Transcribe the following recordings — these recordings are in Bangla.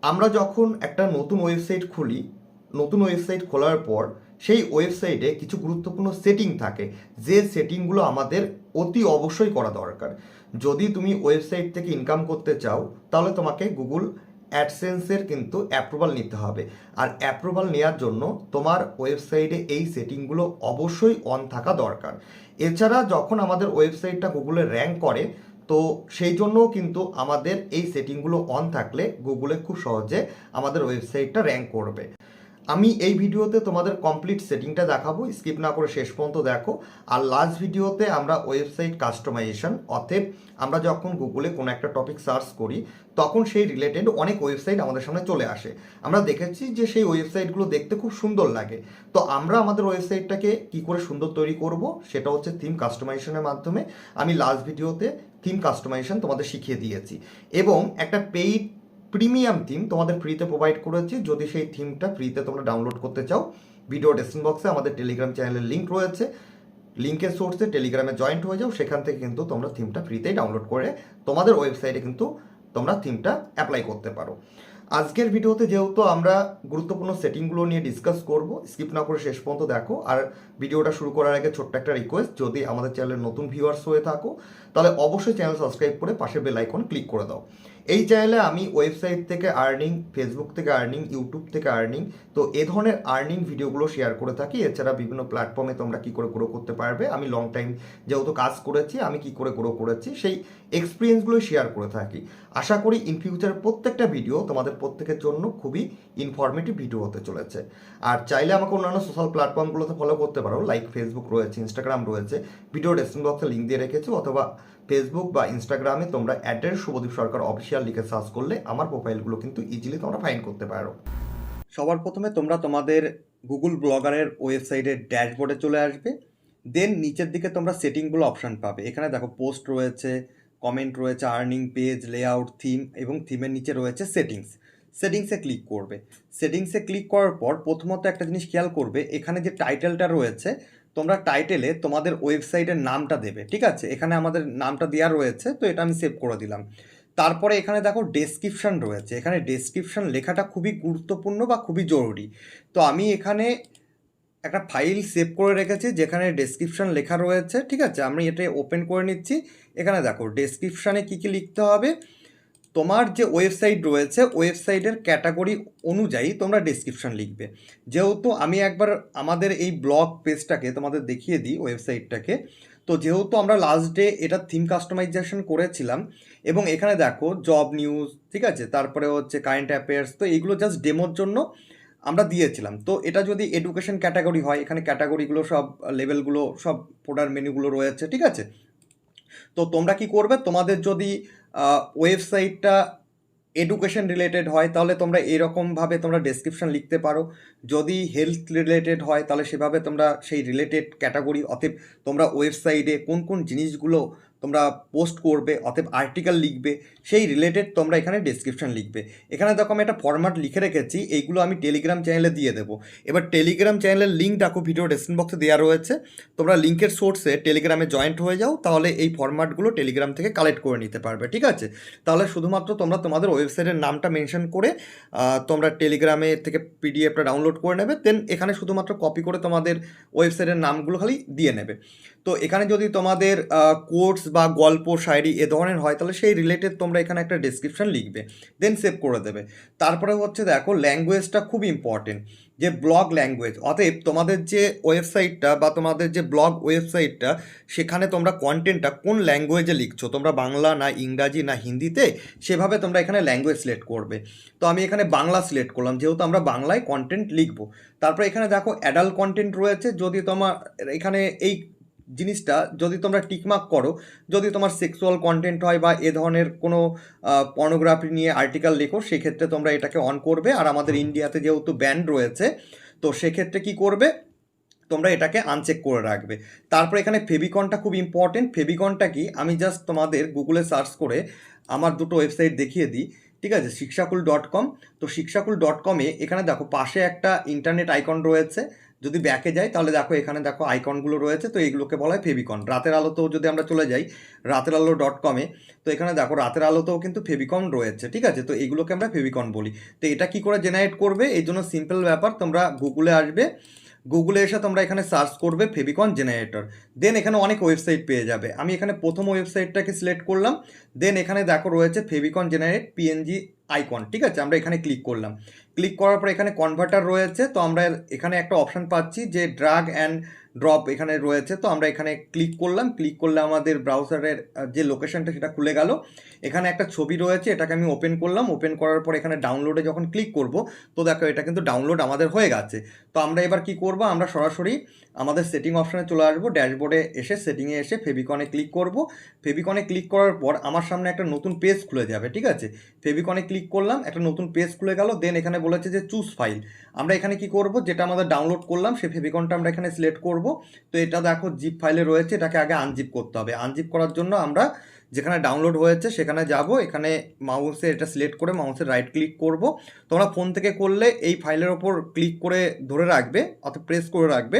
আমরা যখন একটা নতুন ওয়েবসাইট খুলি, নতুন ওয়েবসাইট খোলার পর সেই ওয়েবসাইটে কিছু গুরুত্বপূর্ণ সেটিং থাকে, যে সেটিংগুলো আমাদের অতি অবশ্যই করা দরকার। যদি তুমি ওয়েবসাইট থেকে ইনকাম করতে চাও, তাহলে তোমাকে গুগল অ্যাডসেন্সের কিন্তু অ্যাপ্রুভাল নিতে হবে। আর অ্যাপ্রুভাল নেওয়ার জন্য তোমার ওয়েবসাইটে এই সেটিংগুলো অবশ্যই অন থাকা দরকার। এছাড়া যখন আমাদের ওয়েবসাইটটা গুগলে র্যাঙ্ক করে, তো সেই জন্যও কিন্তু আমাদের এই সেটিংগুলো অন থাকলে গুগলে খুব সহজে আমাদের ওয়েবসাইটটা র্যাঙ্ক করবে। আমি এই ভিডিওতে তোমাদের কমপ্লিট সেটিংটা দেখাবো, স্কিপ না করে শেষ পর্যন্ত দেখো। আর লাস্ট ভিডিওতে আমরা ওয়েবসাইট কাস্টমাইজেশন, অতএব আমরা যখন গুগলে কোনো একটা টপিক সার্চ করি তখন সেই রিলেটেড অনেক ওয়েবসাইট আমাদের সামনে চলে আসে। আমরা দেখেছি যে সেই ওয়েবসাইটগুলো দেখতে খুব সুন্দর লাগে। তো আমরা আমাদের ওয়েবসাইটটাকে কি করে সুন্দর তৈরি করব, সেটা হচ্ছে থিম কাস্টমাইজেশনের মাধ্যমে। আমি লাস্ট ভিডিওতে থিম কাস্টমাইজেশন তোমাদের শিখিয়ে দিয়েছি এবং একটা পেইড প্রিমিয়াম থিম তোমাদের ফ্রিতে প্রোভাইড করেছি। যদি সেই থিমটা ফ্রিতে তোমরা ডাউনলোড করতে চাও, ভিডিও ডেসক্রিপশন বক্সে আমাদের টেলিগ্রাম চ্যানেলের লিঙ্ক রয়েছে, লিঙ্কের সোর্সে টেলিগ্রামে জয়েন্ট হয়ে যাও। সেখান থেকে কিন্তু তোমরা থিমটা ফ্রিতেই ডাউনলোড করে তোমাদের ওয়েবসাইটে কিন্তু তোমরা থিমটা অ্যাপ্লাই করতে পারো। আজকের ভিডিওতে যেহেতু আমরা গুরুত্বপূর্ণ সেটিংগুলো নিয়ে ডিসকাস করব, স্কিপ না করে শেষ পর্যন্ত দেখো। আর ভিডিওটা শুরু করার আগে ছোট্ট একটা রিকোয়েস্ট, যদি আমাদের চ্যানেলের নতুন ভিউয়ার্স হয়ে থাকো তাহলে অবশ্যই চ্যানেল সাবস্ক্রাইব করে পাশে বেল আইকন ক্লিক করে দাও। এই চ্যানেলে আমি ওয়েবসাইট থেকে আর্নিং, ফেসবুক থেকে আর্নিং, ইউটিউব থেকে আর্নিং, তো এ ধরনের আর্নিং ভিডিওগুলো শেয়ার করে থাকি। এছাড়া বিভিন্ন প্ল্যাটফর্মে তোমরা কী করে গ্রো করতে পারবে, আমি লং টাইম যেহেতু কাজ করেছি, আমি কি করে গ্রো করেছি সেই এক্সপিরিয়েন্সগুলো শেয়ার করে থাকি। আশা করি ইন ফিউচার প্রত্যেকটা ভিডিও তোমাদের প্রত্যেকের জন্য খুবই ইনফরমেটিভ ভিডিও হতে চলেছে। আর চাইলে আমাকে অন্যান্য সোশ্যাল প্ল্যাটফর্মগুলোতে ফলো করতে পারো, লাইক ফেসবুক রয়েছে, ইনস্টাগ্রাম রয়েছে, ভিডিও ডেসক্রিপশন বক্সে লিঙ্ক দিয়ে রেখেছি, অথবা ফেসবুক বা ইনস্টাগ্রামে তোমরা অ্যাড্রেস শুভদীপ সরকার অফিসিয়াল লিখে সার্চ করলে আমার প্রোফাইলগুলো কিন্তু ইজিলি তোমরা ফাইন্ড করতে পারো। সবার প্রথমে তোমরা তোমাদের গুগল ব্লগারের ওয়েবসাইটের ড্যাশবোর্ডে চলে আসবে। দেন নিচের দিকে তোমরা সেটিংগুলো অপশান পাবে। এখানে দেখো পোস্ট রয়েছে, কমেন্ট রয়েছে, আর্নিং পেজ, লেআউট, থিম, এবং থিমের নিচে রয়েছে সেটিংস। সেটিংসে ক্লিক করবে। সেটিংসে ক্লিক করার পর প্রথমত একটা জিনিস খেয়াল করবে, এখানে যে টাইটেলটা রয়েছে, তোমরা টাইটেলে তোমাদের ওয়েবসাইটের নামটা দেবে। ঠিক আছে, এখানে আমাদের নামটা দেওয়া রয়েছে, তো এটা আমি সেভ করে দিলাম। তারপরে এখানে দেখো ডেসক্রিপশান রয়েছে। এখানে ডেসক্রিপশান লেখাটা খুবই গুরুত্বপূর্ণ বা খুবই জরুরি। তো আমি এখানে একটা ফাইল সেভ করে রেখেছি যেখানে ডেসক্রিপশান লেখা রয়েছে। ঠিক আছে, আমি এটা ওপেন করে নিচ্ছি। এখানে দেখো ডেসক্রিপশানে কী কী লিখতে হবে। তোমার যে ওয়েবসাইট রয়েছে, ওয়েবসাইটের ক্যাটাগরি অনুযায়ী তোমরা ডেসক্রিপশান লিখবে। যেহেতু আমি একবার আমাদের এই ব্লগ পেজটাকে তোমাদের দেখিয়ে দিই, ওয়েবসাইটটাকে। তো যেহেতু আমরা লাস্ট ডে এটা থিম কাস্টমাইজেশন করেছিলাম, এবং এখানে দেখো জব নিউজ, ঠিক আছে, তারপরে হচ্ছে কারেন্ট অ্যাফেয়ার্স, তো এইগুলো জাস্ট ডেমোর জন্য আমরা দিয়েছিলাম। তো এটা যদি এডুকেশন ক্যাটাগরি হয়, এখানে ক্যাটাগরিগুলো সব, লেভেলগুলো সব, প্রোডাক্ট মেনুগুলো রয়েছে। ঠিক আছে, তো তোমরা কি করবে, তোমাদের যদি ওয়েবসাইটটা এডুকেশন রিলেটেড হয় তাহলে তোমরা এরকমভাবে তোমরা ডেসক্রিপশন লিখতে পারো। যদি হেলথ রিলেটেড হয় তাহলে সেভাবে তোমরা সেই রিলেটেড ক্যাটাগরি, অতএব তোমরা ওয়েবসাইটে কোন কোন জিনিসগুলো তোমরা পোস্ট করবে, অতএব আর্টিকেল লিখবে, সেই রিলেটেড তোমরা এখানে ডেসক্রিপশন লিখবে। এখানে দেখো আমি একটা ফরম্যাট লিখে রেখেছি, এইগুলো আমি টেলিগ্রাম চ্যানেলে দিয়ে দেবো। এবার টেলিগ্রাম চ্যানেলের লিঙ্ক দেখো ভিডিও ডেসক্রিপশন বক্সে দেওয়া রয়েছে, তোমরা লিঙ্কের সোর্সে টেলিগ্রামে জয়েন্ট হয়ে যাও, তাহলে এই ফরম্যাটগুলো টেলিগ্রাম থেকে কালেক্ট করে নিতে পারবে। ঠিক আছে, তাহলে শুধুমাত্র তোমরা তোমাদের ওয়েবসাইটের নামটা মেনশন করে তোমরা টেলিগ্রামে থেকে পিডিএফটা ডাউনলোড করে নেবে। দেন এখানে শুধুমাত্র কপি করে তোমাদের ওয়েবসাইটের নামগুলো খালি দিয়ে নেবে। তো এখানে যদি তোমাদের কোর্স বা গল্প, শায়রি এ ধরনের হয় তাহলে সেই রিলেটেড তোমরা এখানে একটা ডেসক্রিপশন লিখবে, দেন সেভ করে দেবে। তারপরে হচ্ছে দেখো ল্যাঙ্গুয়েজটা খুব ইম্পর্টেন্ট, যে ব্লগ ল্যাঙ্গুয়েজ। অতএব তোমাদের যে ওয়েবসাইটটা বা তোমাদের যে ব্লগ ওয়েবসাইটটা, সেখানে তোমরা কন্টেন্টটা কোন ল্যাঙ্গুয়েজে লিখছো, তোমরা বাংলা না ইংরাজি না হিন্দিতে, সেভাবে তোমরা এখানে ল্যাঙ্গুয়েজ সিলেক্ট করবে। তো আমি এখানে বাংলা সিলেক্ট করলাম, যেহেতু আমরা বাংলায় কন্টেন্ট লিখবো। তারপরে এখানে দেখো অ্যাডাল্ট কন্টেন্ট রয়েছে, যদি তোমার এখানে এই জিনিসটা যদি তোমরা টিকমার্ক করো, যদি তোমার সেক্সুয়াল কন্টেন্ট হয় বা এ ধরনের কোনো পর্নোগ্রাফি নিয়ে আর্টিকেল লেখো, সেক্ষেত্রে তোমরা এটাকে অন করবে। আর আমাদের ইন্ডিয়াতে যেহেতু ব্যান রয়েছে, তো সেক্ষেত্রে কি করবে, তোমরা এটাকে আনচেক করে রাখবে। তারপর এখানে ফেভিকনটা খুব ইম্পর্টেন্ট। ফেভিকনটা কি, আমি জাস্ট তোমাদের গুগলে সার্চ করে আমার দুটো ওয়েবসাইট দেখিয়ে দিই। ঠিক আছে, শিক্ষাকুল.com। তো শিক্ষাকুল.com-এ এখানে দেখো পাশে একটা ইন্টারনেট আইকন রয়েছে, যদি ব্যাকে যাই তাহলে দেখো এখানে দেখো আইকনগুলো রয়েছে, তো এইগুলোকে বলা হয় ফেভিকন। রাতের আলোতেও যদি আমরা চলে যাই রাতের আলো .com-এ, তো এখানে দেখো রাতের আলোতেও কিন্তু ফেভিকন রয়েছে, ঠিক আছে। তো এইগুলোকে আমরা ফেভিকন বলি। তো এটা কি করে জেনারেট করবে, এই জন্য সিম্পল ব্যাপার, তোমরা গুগলে আসবে, গুগলে এসে তোমরা এখানে সার্চ করবে ফেভিকন জেনারেটর, দেন এখানে অনেক ওয়েবসাইট পেয়ে যাবে। আমি এখানে প্রথম ওয়েবসাইটটাকে সিলেক্ট করলাম, দেন এখানে দেখো রয়েছে ফেভিকন জেনারেট পিএনজি আইকন, ঠিক আছে। আমরা এখানে ক্লিক করলাম, ক্লিক করার পর এখানে কনভার্টার রয়েছে, তো আমরা এখানে একটা অপশান পাচ্ছি যে ড্রাগ অ্যান্ড ড্রপ এখানে রয়েছে, তো আমরা এখানে ক্লিক করলাম, ক্লিক করলে আমাদের ব্রাউজারের যে লোকেশনটা সেটা খুলে গেল। এখানে একটা ছবি রয়েছে, এটাকে আমি ওপেন করলাম, ওপেন করার পর এখানে ডাউনলোডে যখন ক্লিক করব, তো দেখো এটা কিন্তু ডাউনলোড আমাদের হয়ে গেছে। তো আমরা এবার কি করব, আমরা সরাসরি আমাদের সেটিং অপশানে চলে আসবো, ড্যাশবোর্ডে এসে সেটিংয়ে এসে ফেভিকনে ক্লিক করব। ফেভিকনে ক্লিক করার পর আমার সামনে একটা নতুন পেজ খুলে যাবে, ঠিক আছে। ফেভিকনে ক্লিক করলাম, একটা নতুন পেজ খুলে গেল, দেন এখানে বলেছে যে চুজ ফাইল। আমরা এখানে কি করব, যেটা আমাদের ডাউনলোড করলাম সেই ফেভিকনটা আমরা এখানে সিলেক্ট করব। তো এটা দেখো জিপ ফাইলে রয়েছে, এটাকে আগে আনজিপ করতে হবে। আনজিপ করার জন্য আমরা যেখানে ডাউনলোড হয়েছে সেখানে যাব, এখানে মাউসে এটা সিলেক্ট করে মাউসের রাইট ক্লিক করব। তোমরা ফোন থেকে করলে এই ফাইলের ওপর ক্লিক করে ধরে রাখবে অথবা প্রেস করে রাখবে,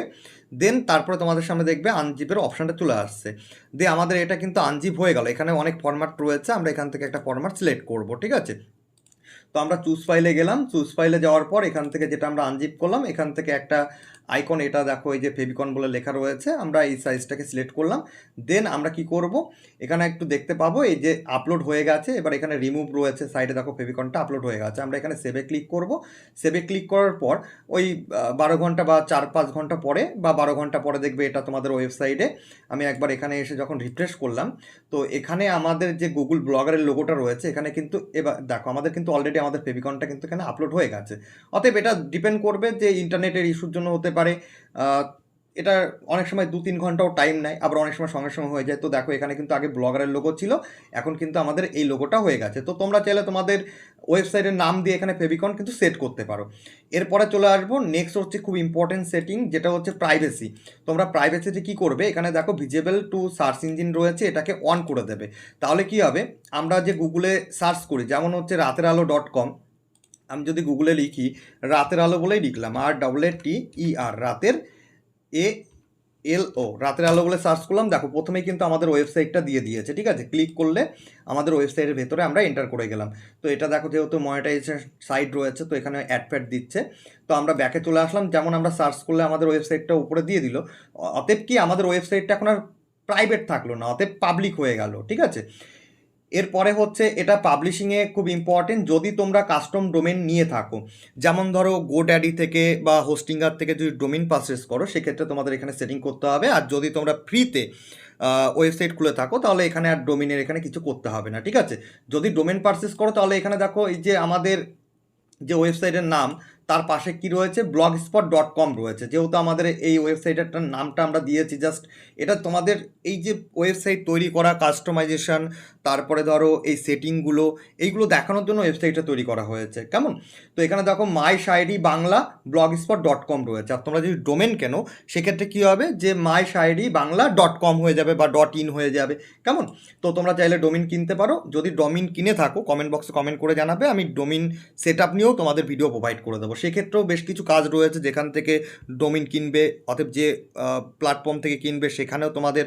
দেন তারপরে তোমাদের সামনে দেখবে আনজিপের অপশানটা চলে আসছে। দিয়ে আমাদের এটা কিন্তু আনজিপ হয়ে গেল। এখানে অনেক ফরম্যাট রয়েছে, আমরা এখান থেকে একটা ফরম্যাট সিলেক্ট করব, ঠিক আছে। তো আমরা চুজ ফাইলে গেলাম, চুজ ফাইলে যাওয়ার পর এখান থেকে যেটা আমরা আনজিপ করলাম, এখান থেকে একটা আইকন, এটা দেখো এই যে ফেভিকন বলে লেখা রয়েছে, আমরা এই সাইজটাকে সিলেক্ট করলাম। দেন আমরা কি করব, এখানে একটু দেখতে পাবো এই যে আপলোড হয়ে গেছে। এবার এখানে রিমুভ রয়েছে, সাইডে দেখো ফেভিকনটা আপলোড হয়ে গেছে। আমরা এখানে সেভে ক্লিক করব। সেভে ক্লিক করার পর ওই 12 ঘন্টা বা 4-5 ঘন্টা পরে বা 12 ঘন্টা পরে দেখবে এটা তোমাদের ওয়েবসাইটে। আমি একবার এখানে এসে যখন রিফ্রেশ করলাম, তো এখানে আমাদের যে গুগল ব্লগারের লোগোটা রয়েছে এখানে কিন্তু, এবার দেখো আমাদের কিন্তু অলরেডি আমাদের ফেভিকনটা কিন্তু এখানে আপলোড হয়ে গেছে। অতএব এটা ডিপেন্ড করবে যে ইন্টারনেটের ইস্যুর জন্য হতে পারে, এটা অনেক সময় 2-3 ঘন্টাও টাইম নেয়, আবার অনেক সময় সঙ্গে সঙ্গে হয়ে যায়। তো দেখো এখানে কিন্তু আগে ব্লগারের লোগো ছিল, এখন কিন্তু আমাদের এই লোগোটা হয়ে গেছে। তো তোমরা চাইলে তোমাদের ওয়েবসাইটের নাম দিয়ে এখানে ফেভিকন কিন্তু সেট করতে পারো। এরপরে চলে আসবো, নেক্সট হচ্ছে খুব ইম্পর্টেন্ট সেটিং, যেটা হচ্ছে প্রাইভেসি। তোমরা প্রাইভেসিতে কী করবে, এখানে দেখো ভিজিবল টু সার্চ ইঞ্জিন রয়েছে, এটাকে অন করে দেবে। তাহলে কি হবে, আমরা যে গুগলে সার্চ করি, যেমন হচ্ছে রাতের আলো .com, আমি যদি গুগলে লিখি রাতের আলো বলেই লিখলাম, RATER রাতের ALO রাতের আলো বলে সার্চ করলাম, দেখো প্রথমেই কিন্তু আমাদের ওয়েবসাইটটা দিয়ে দিয়েছে, ঠিক আছে। ক্লিক করলে আমাদের ওয়েবসাইটের ভেতরে আমরা এন্টার করে গেলাম। তো এটা দেখো যেহেতু মনিটাইজেশন সাইট রয়েছে, তো এখানে অ্যাড ফ্যাড দিচ্ছে। তো আমরা ব্যাকে চলে আসলাম, যেমন আমরা সার্চ করলে আমাদের ওয়েবসাইটটা উপরে দিয়ে দিল। অতএব কি আমাদের ওয়েবসাইটটা এখন আর প্রাইভেট থাকলো না, অতএব পাবলিক হয়ে গেল, ঠিক আছে। এরপরে হচ্ছে এটা পাবলিশিংয়ে খুব ইম্পর্টেন্ট, যদি তোমরা কাস্টম ডোমেন নিয়ে থাকো, যেমন ধরো গোড্যাডি থেকে বা হোস্টিঙ্গার থেকে যদি ডোমেন পারচেস করো, সেক্ষেত্রে তোমাদের এখানে সেটিং করতে হবে। আর যদি তোমরা ফ্রিতে ওয়েবসাইট খুলে থাকো তাহলে এখানে আর ডোমেনের এখানে কিছু করতে হবে না, ঠিক আছে। যদি ডোমেন পারচেস করো তাহলে এখানে দেখো এই যে আমাদের যে ওয়েবসাইটের নাম তার পাশে কি রয়েছে, blogspot.com রয়েছে। যেহেতু আমাদের এই ওয়েবসাইটের নামটা আমরা দিয়েছি, জাস্ট এটা তোমাদের এই যে ওয়েবসাইট তৈরি করা, কাস্টমাইজেশন, তারপরে ধরো এই সেটিংগুলো, এইগুলো দেখানোর জন্য ওয়েবসাইটটা তৈরি করা হয়েছে, কেমন। তো এখানে দেখো মাই শায়েরি বাংলা blogspot.com রয়েছে। আর তোমরা যদি ডোমেন কেনো সেক্ষেত্রে কী হবে, যে মাই শায়েরি বাংলা .com হয়ে যাবে বা .in হয়ে যাবে, কেমন। তো তোমরা চাইলে ডোমিন কিনতে পারো, যদি ডোমিন কিনে থাকো কমেন্ট বক্সে কমেন্ট করে জানাবে, আমি ডোমিন সেট আপ নিয়েও তোমাদের ভিডিও প্রোভাইড করে দেবো। সেক্ষেত্রেও বেশ কিছু কাজ রয়েছে, যেখান থেকে ডোমিন কিনবে, অতএব যে প্ল্যাটফর্ম থেকে কিনবে সেখানেও তোমাদের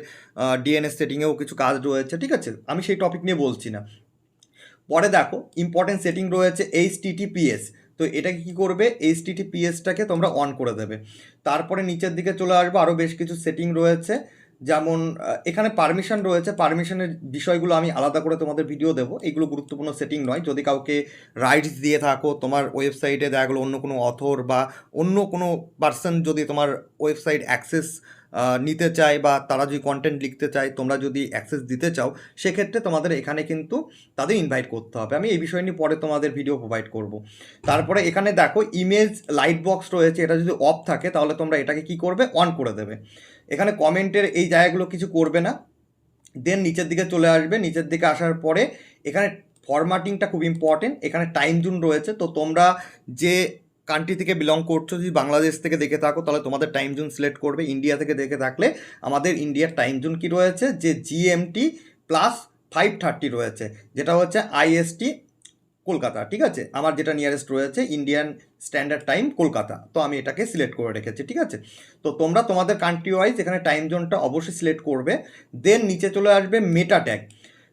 ডিএনএস সেটিংয়েও কিছু কাজ রয়েছে, ঠিক আছে। আমি সেই টপিক নিয়ে বলছি না। পরে দেখো ইম্পর্টেন্ট সেটিং রয়েছে HTTPS। তো এটাকে কী করবে, HTTPSটাকে তোমরা অন করে দেবে। তারপরে নিচের দিকে চলে আসবো, আরও বেশ কিছু সেটিং রয়েছে, যেমন এখানে পারমিশন রয়েছে। পারমিশনের বিষয়গুলো আমি আলাদা করে তোমাদের ভিডিও দেবো, এইগুলো গুরুত্বপূর্ণ সেটিং নয়। যদি কাউকে রাইটস দিয়ে থাকো তোমার ওয়েবসাইটে, দেখা গেলো অন্য কোনো অথর বা অন্য কোনো পার্সন যদি তোমার ওয়েবসাইট অ্যাক্সেস নিতে চায় বা তারা যদি কন্টেন্ট লিখতে চায়, তোমরা যদি অ্যাক্সেস দিতে চাও, সেক্ষেত্রে তোমাদের এখানে কিন্তু তাদের ইনভাইট করতে হবে। আমি এই বিষয় নিয়ে পরে তোমাদের ভিডিও প্রোভাইড করব। তারপরে এখানে দেখো ইমেজ লাইট বক্স রয়েছে, এটা যদি অফ থাকে তাহলে তোমরা এটাকে কি করবে, অন করে দেবে। এখানে কমেন্টের এই জায়গাগুলো কিছু করবে না। দেন নিচের দিকে চলে আসবে, নিচের দিকে আসার পরে এখানে ফরম্যাটিংটা খুব ইম্পর্টেন্ট। এখানে টাইম জোন রয়েছে, তো তোমরা যে কান্ট্রি থেকে বিলং করছো, যদি বাংলাদেশ থেকে দেখে থাকো তাহলে তোমাদের টাইম জোন সিলেক্ট করবে। ইন্ডিয়া থেকে দেখে থাকলে আমাদের ইন্ডিয়ার টাইম জোন কী রয়েছে, যে GMT +5:30 রয়েছে, যেটা হচ্ছে IST কলকাতা, ঠিক আছে, আমার যেটা নিয়ারেস্ট রয়েছে ইন্ডিয়ান স্ট্যান্ডার্ড টাইম কলকাতা, তো আমি এটাকে সিলেক্ট করে রেখেছি, ঠিক আছে। তো তোমরা তোমাদের কান্ট্রি ওয়াইজ এখানে টাইম জোনটা অবশ্যই সিলেক্ট করবে। দেন নিচে চলে আসবে মেটা ট্যাগ।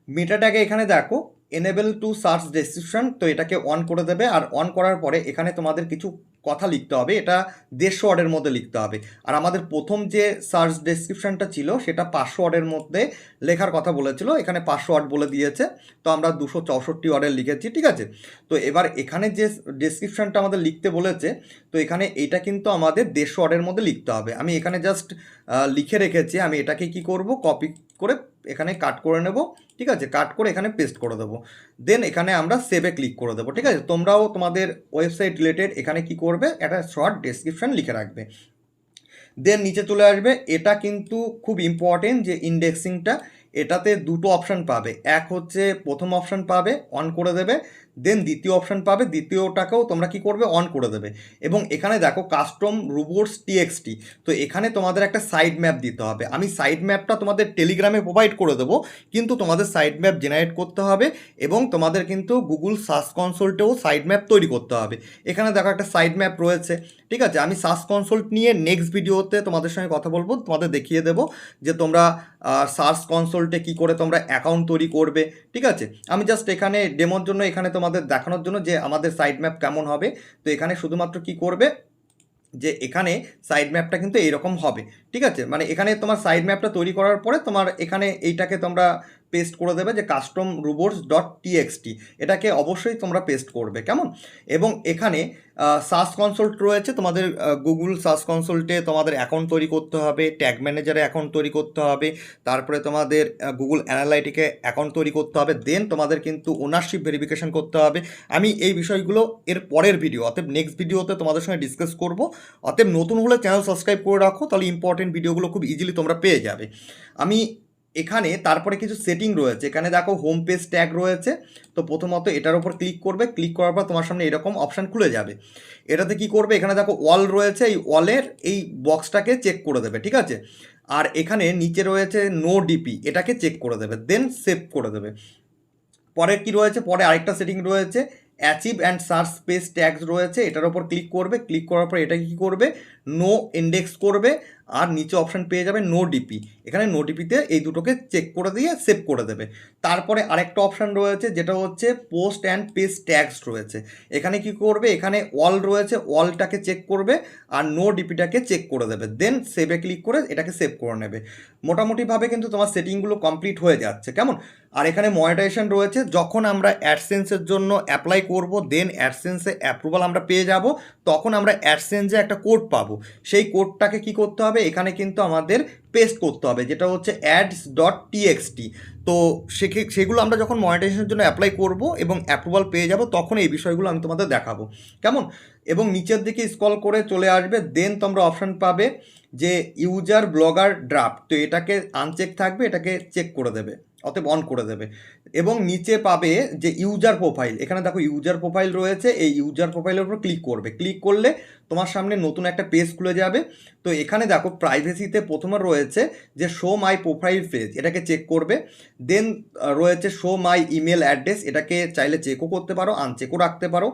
মেটা ট্যাগে এখানে দেখো এনেবল টু সার্চ ডেসক্রিপশন, তো এটাকে অন করে দেবে। আর অন করার পরে এখানে তোমাদের কিছু কথা লিখতে হবে, এটা 150 ওয়ার্ডের মধ্যে লিখতে হবে। আর আমাদের প্রথম যে সার্চ ডেসক্রিপশনটা ছিল সেটা 500 ওয়ার্ডের মধ্যে লেখার কথা বলেছিল, এখানে 500 ওয়ার্ড বলে দিয়েছে, তো আমরা 264 ওয়ার্ডের লিখেছি, ঠিক আছে। তো এবার এখানে যে ডেসক্রিপশনটা আমাদের লিখতে বলেছে, তো এখানে এটা কিন্তু আমাদের 150 ওয়ার্ডের মধ্যে লিখতে হবে। আমি এখানে জাস্ট লিখে রেখেছি, আমি এটাকে কি করব, কপি করে এখানে কাট করে নেব, ঠিক আছে, কাট করে এখানে পেস্ট করে দেবো। দেন এখানে আমরা সেভে ক্লিক করে দেবো, ঠিক আছে। তোমরাও তোমাদের ওয়েবসাইট রিলেটেড এখানে কি করবে, একটা শর্ট ডেসক্রিপশন লিখে রাখবে। দেন নিচে চলে আসবে, এটা কিন্তু খুব ইম্পর্টেন্ট যে ইন্ডেক্সিংটা, এটাতে দুটো অপশান পাবে। এক হচ্ছে প্রথম অপশান পাবে অন করে দেবে, দেন দ্বিতীয় অপশান পাবে, দ্বিতীয়টাকেও তোমরা কি করবে, অন করে দেবে। এবং এখানে দেখো কাস্টম রোবটস টিএক্সটি, তো এখানে তোমাদের একটা সাইড ম্যাপ দিতে হবে। আমি সাইড ম্যাপটা তোমাদের টেলিগ্রামে প্রোভাইড করে দেবো, কিন্তু তোমাদের সাইড ম্যাপ জেনারেট করতে হবে এবং তোমাদের কিন্তু গুগল সার্চ কনসোল্টেও সাইড ম্যাপ তৈরি করতে হবে। এখানে দেখো একটা সাইড ম্যাপ রয়েছে, ঠিক আছে। আমি সার্চ কনসোল্ট নিয়ে নেক্সট ভিডিওতে তোমাদের সঙ্গে কথা বলবো, তোমাদের দেখিয়ে দেবো যে তোমরা সার্চ কনসোল্টে কী করে তোমরা অ্যাকাউন্ট তৈরি করবে, ঠিক আছে। আমি জাস্ট এখানে ডেমোর জন্য, এখানে তোমাদের দেখানোর জন্য যে আমাদের সাইড ম্যাপ কেমন হবে, তো এখানে শুধুমাত্র কি করবে, যে এখানে সাইড ম্যাপটা কিন্তু এইরকম হবে, ঠিক আছে। মানে এখানে তোমার সাইড ম্যাপটা তৈরি করার পরে তোমার এখানে এইটাকে তোমরা পেস্ট করে দেবে, যে কাস্টম রোবটস ডট টিএক্সটি, এটাকে অবশ্যই তোমরা পেস্ট করবে, কেমন। এবং এখানে সার্চ কনসোল্ট রয়েছে, তোমাদের গুগল সার্চ কনসোল্টে তোমাদের অ্যাকাউন্ট তৈরি করতে হবে, ট্যাগ ম্যানেজারে অ্যাকাউন্ট তৈরি করতে হবে, তারপরে তোমাদের গুগল অ্যানালাইটিকে অ্যাকাউন্ট তৈরি করতে হবে, দেন তোমাদের কিন্তু ওনারশিপ ভেরিফিকেশন করতে হবে। আমি এই বিষয়গুলো এর পরের ভিডিও, অতএব নেক্সট ভিডিওতে তোমাদের সঙ্গে ডিসকাস করব। অতএব নতুন হলে চ্যানেল সাবস্ক্রাইব করে রাখো, তাহলে ইম্পর্টেন্ট ভিডিওগুলো খুব ইজিলি তোমরা পেয়ে যাবে। আমি এখানে তারপরে কিছু সেটিং রয়েছে, এখানে দেখো হোম পেজ ট্যাগ রয়েছে, তো প্রথমত এটার উপর ক্লিক করবে, ক্লিক করার পর তোমার সামনে এরকম অপশান খুলে যাবে। এটাতে কি করবে, এখানে দেখো ওয়াল রয়েছে, এই ওয়ালের এই বক্সটাকে চেক করে দেবে, ঠিক আছে। আর এখানে নিচে রয়েছে নো ডিপি, এটাকে চেক করে দেবে, দেন সেভ করে দেবে। পরে কি রয়েছে, পরে আরেকটা সেটিং রয়েছে achieve and search space tags রয়েছে, এটার ওপর ক্লিক করবে, ক্লিক করার পর এটা কী করবে, নো ইন্ডেক্স করবে, আর নিচে অপশান পেয়ে যাবে নো ডিপি, এখানে নো ডিপিতে এই দুটোকে চেক করে দিয়ে সেভ করে দেবে। তারপরে আরেকটা অপশান রয়েছে যেটা হচ্ছে পোস্ট অ্যান্ড পেজ ট্যাগস রয়েছে, এখানে কি করবে, এখানে অল রয়েছে, অলটাকে চেক করবে আর নো ডিপিটাকে চেক করে দেবে, দেন সেভে ক্লিক করে এটাকে সেভ করে নেবে। মোটামুটিভাবে কিন্তু তোমার সেটিংগুলো কমপ্লিট হয়ে যাচ্ছে, কেমন। আর এখানে মনিটাইজেশন রয়েছে, যখন আমরা অ্যাডসেন্সের জন্য অ্যাপ্লাই করব, দেন অ্যাডসেন্সে অ্যাপ্রুভাল আমরা পেয়ে যাব, তখন আমরা অ্যাডসেন্সে একটা কোড পাবো, সেই কোডটাকে কি করতে হবে, এখানে কিন্তু আমাদের পেস্ট করতে হবে, যেটা হচ্ছে অ্যাডস ডট টিএক্সটি। তো সেগুলো আমরা যখন মনিটাইজেশনের জন্য অ্যাপ্লাই করব এবং অ্যাপ্রুভাল পেয়ে যাব, তখন এই বিষয়গুলো আমি তোমাদের দেখাবো, কেমন। এবং নিচের দিকে স্ক্রল করে চলে আসবে, দেন তোমরা অপশান পাবে যে ইউজার ব্লগার ড্রাফট, তো এটাকে আনচেক থাকবে, এটাকে চেক করে দেবে, অতএব অন করে দেবে। এবং নিচে পাবে যে ইউজার প্রোফাইল, এখানে দেখো ইউজার প্রোফাইল রয়েছে, এই ইউজার প্রোফাইলের উপর ক্লিক করবে, ক্লিক করলে তোমার সামনে নতুন একটা পেজ খুলে যাবে। তো এখানে দেখো প্রাইভেসিতে প্রথমে রয়েছে যে শো মাই প্রোফাইল পেজ, এটাকে চেক করবে। দেন রয়েছে শো মাই ইমেল অ্যাড্রেস, এটাকে চাইলে চেকও করতে পারো, আনচেকও রাখতে পারো।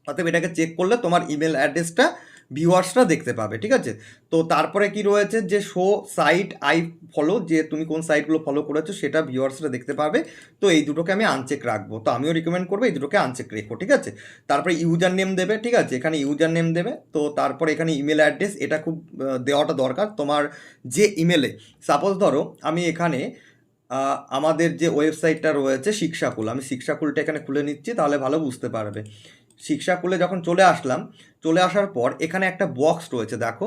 অতএব এটাকে চেক করলে তোমার ইমেল অ্যাড্রেসটা ভিউয়ার্সরা দেখতে পাবে, ঠিক আছে। তো তারপরে কি রয়েছে যে শো সাইট আই ফলো, যে তুমি কোন সাইটগুলো ফলো করেছো সেটা ভিউয়ার্সরা দেখতে পাবে, তো এই দুটোকে আমি আনচেক রাখবো, তো আমিও রিকমেন্ড করবো এই দুটোকে আনচেক রেখো, ঠিক আছে। তারপরে ইউজার নেম দেবে, ঠিক আছে, এখানে ইউজার নেম দেবে। তো তারপরে এখানে ইমেল অ্যাড্রেস, এটা খুব দেওয়াটা দরকার তোমার যে ইমেলে, সাপোজ ধরো আমি এখানে আমাদের যে ওয়েবসাইটটা রয়েছে শিক্ষাকুল, আমি শিক্ষাকুলটা এখানে খুলে নিচ্ছি, তাহলে ভালো বুঝতে পারবে। শিক্ষাকুলে যখন চলে আসলাম, চলে আসার পর এখানে একটা বক্স রয়েছে, দেখো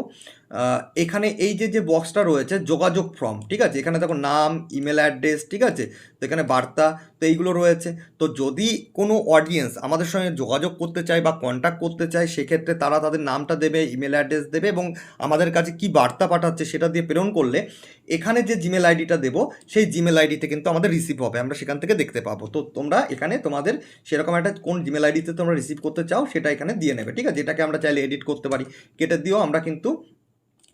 এখানে এই যে বক্সটা রয়েছে যোগাযোগ ফর্ম, ঠিক আছে, এখানে দেখো নাম, ইমেল অ্যাড্রেস, ঠিক আছে, তো এখানে বার্তা, তো এইগুলো রয়েছে। তো যদি কোনো অডিয়েন্স আমাদের সঙ্গে যোগাযোগ করতে চায় বা কন্ট্যাক্ট করতে চায়, সেক্ষেত্রে তারা তাদের নামটা দেবে, ইমেল অ্যাড্রেস দেবে এবং আমাদের কাছে কি বার্তা পাঠাচ্ছে সেটা দিয়ে প্রেরণ করলে এখানে যে জিমেল আইডিটা দেবো, সেই জিমেল আইডিতে কিন্তু আমাদের রিসিভ হবে, আমরা সেখান থেকে দেখতে পাবো। তো তোমরা এখানে তোমাদের সেরকম একটা কোন জিমেল আইডিতে তোমরা রিসিভ করতে চাও সেটা এখানে দিয়ে নেবে, ঠিক আছে। এটাকে আমরা চাইলে এডিট করতে পারি, কেটে দিয়েও আমরা কিন্তু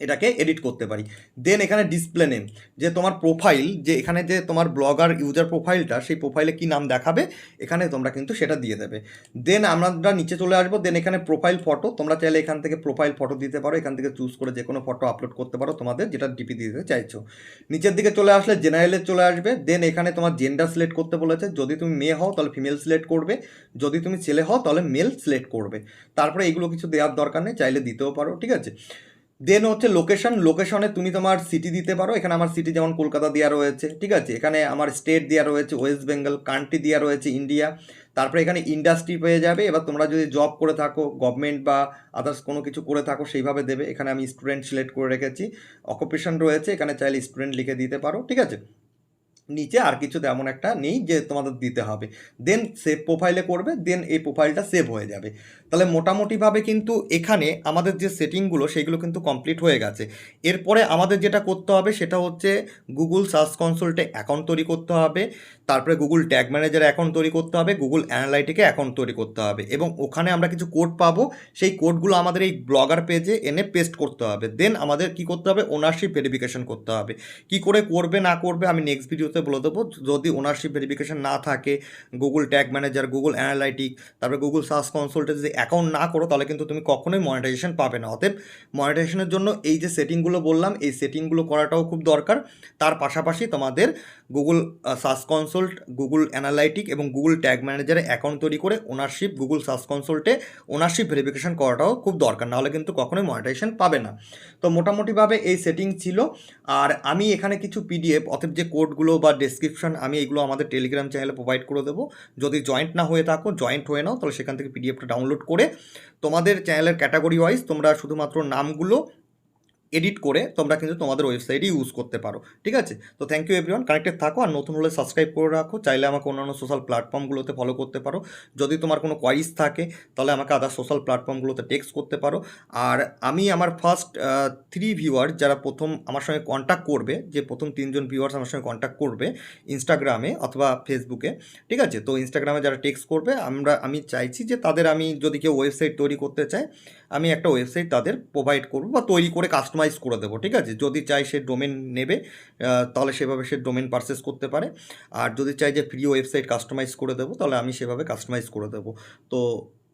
এটাকে এডিট করতে পারি। দেন এখানে ডিসপ্লে নেম, যে তোমার প্রোফাইল, যে এখানে যে তোমার ব্লগার ইউজার প্রোফাইলটা, সেই প্রোফাইলে কী নাম দেখাবে এখানে তোমরা কিন্তু সেটা দিয়ে দেবে। দেন আমরা নিচে চলে আসবো। দেন এখানে প্রোফাইল ফটো, তোমরা চাইলে এখান থেকে প্রোফাইল ফটো দিতে পারো, এখান থেকে চুজ করে যে কোনো ফটো আপলোড করতে পারো তোমাদের যেটা ডিপি দিতে চাইছো। নিচের দিকে চলে আসলে জেনারেলে চলে আসবে। দেন এখানে তোমার জেন্ডার সিলেক্ট করতে বলেছে, যদি তুমি মেয়ে হও তাহলে ফিমেল সিলেক্ট করবে, যদি তুমি ছেলে হও তাহলে মেল সিলেক্ট করবে। তারপরে এগুলো কিছু দেওয়ার দরকার নেই, চাইলে দিতেও পারো, ঠিক আছে। দেন হচ্ছে লোকেশন, লোকেশনে তুমি তোমার সিটি দিতে পারো। এখানে আমার সিটি যেমন কলকাতা দেওয়া রয়েছে, ঠিক আছে। এখানে আমার স্টেট দেওয়া রয়েছে ওয়েস্ট বেঙ্গল, কান্ট্রি দেওয়া রয়েছে ইন্ডিয়া। তারপরে এখানে ইন্ডাস্ট্রি পেয়ে যাবে। এবার তোমরা যদি জব করে থাকো, গভর্নমেন্ট বা আদার্স কোনো কিছু করে থাকো সেইভাবে দেবে। এখানে আমি স্টুডেন্ট সিলেক্ট করে রেখেছি। অকুপেশন রয়েছে, এখানে চাইলে স্টুডেন্ট লিখে দিতে পারো, ঠিক আছে। নিচে আর কিছু তেমন একটা নেই যে তোমাদের দিতে হবে। দেন সেভ প্রোফাইলে করবে, দেন এই প্রোফাইলটা সেভ হয়ে যাবে। তাহলে মোটামুটিভাবে কিন্তু এখানে আমাদের যে সেটিংগুলো সেইগুলো কিন্তু কমপ্লিট হয়ে গেছে। এরপরে আমাদের যেটা করতে হবে সেটা হচ্ছে গুগল সার্চ কনসোল্টে অ্যাকাউন্ট তৈরি করতে হবে, তারপরে গুগল ট্যাগ ম্যানেজারে অ্যাকাউন্ট তৈরি করতে হবে, গুগল অ্যানালাইটিকে অ্যাকাউন্ট তৈরি করতে হবে, এবং ওখানে আমরা কিছু কোড পাবো। সেই কোডগুলো আমাদের এই ব্লগার পেজে এনে পেস্ট করতে হবে। দেন আমাদের কি করতে হবে, ওনারশিপ ভেরিফিকেশন করতে হবে। কি করে করবে না করবে আমি নেক্সট ভিডিওতে বলে দেবো। যদি ওনারশিপ ভেরিফিকেশন না থাকে, Google tag manager, Google analytic, তারপরে গুগল সার্চ কনসোল্টে যদি অ্যাকাউন্ট না করো তাহলে কিন্তু তুমি কখনোই মনিটাইজেশন পাবে না। অতএব মনিটাইজেশনের জন্য এই যে সেটিংগুলো বললাম, এই সেটিংগুলো করাটাও খুব দরকার। তার পাশাপাশি তোমাদের Google search console, Google analytic এবং গুগল ট্যাগ ম্যানেজারে অ্যাকাউন্ট তৈরি করে ওনারশিপ, গুগল সার্চ কনসোল্টে ওনারশিপ ভেরিফিকেশন করাটাও খুব দরকার, নাহলে কিন্তু কখনোই মনিটাইজেশন পাবে না। তো মোটামুটিভাবে এই সেটিং ছিল। আর আমি এখানে কিছু পিডিএফ, অতএব যে কোডগুলো বা ডেসক্রিপশন, আমি এগুলো আমাদের টেলিগ্রাম চ্যানেলে প্রোভাইড করে দেবো। যদি জয়েন্ট না হয়ে থাকো, জয়েন্ট হয়ে নাও, তাহলে সেখান থেকে পিডিএফটা ডাউনলোড করে তোমাদের চ্যানেলের ক্যাটাগরি ওয়াইজ তোমরা শুধুমাত্র নামগুলো এডিট করে তোমরা কিন্তু তোমাদের ওয়েবসাইটে ইউজ করতে পারো, ঠিক আছে। তো থ্যাংক ইউ এভরিওয়ান, কানেক্টেড থাকো। আর নতুন হলে সাবস্ক্রাইব করে রাখো। চাইলে আমাকে অন্যান্য সোশ্যাল প্ল্যাটফর্মগুলোতে ফলো করতে পারো। যদি তোমার কোনো কোয়ারিজ থাকে তাহলে আমাকে আদার সোশ্যাল প্ল্যাটফর্মগুলোতে টেক্সট করতে পারো। আর আমি আমার ফার্স্ট 3 ভিউয়ার যারা প্রথম আমার সঙ্গে কন্ট্যাক্ট করবে, যে প্রথম 3জন ভিউয়ার্স আমার সঙ্গে কন্ট্যাক্ট করবে ইনস্টাগ্রামে অথবা ফেসবুকে, ঠিক আছে। তো ইনস্টাগ্রামে যারা টেক্সট করবে, আমি চাইছি যে তাদের, আমি যদি কেউ ওয়েবসাইট তৈরি করতে চায়, আমি একটা ওয়েবসাইট তাদের প্রোভাইড করবো বা তৈরি করে কাস্টমাইজ করে দেবো, ঠিক আছে। যদি চাই সে ডোমেন নেবে, তাহলে সেভাবে সে ডোমেন পারচেস করতে পারে। আর যদি চাই যে ফ্রি ওয়েবসাইট কাস্টমাইজ করে দেবো, তাহলে আমি সেভাবে কাস্টমাইজ করে দেবো। তো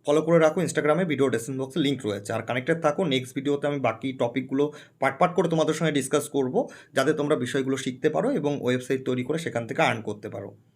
ফলো করে রাখো ইনস্টাগ্রামে, ভিডিও ডেসক্রিপশন বক্সে লিঙ্ক রয়েছে। আর কানেক্টেড থাকো। নেক্সট ভিডিওতে আমি বাকি টপিকগুলো পার্ট করে তোমাদের সঙ্গে ডিসকাস করবো, যাতে তোমরা বিষয়গুলো শিখতে পারো এবং ওয়েবসাইট তৈরি করে সেখান থেকে আর্ন করতে পারো।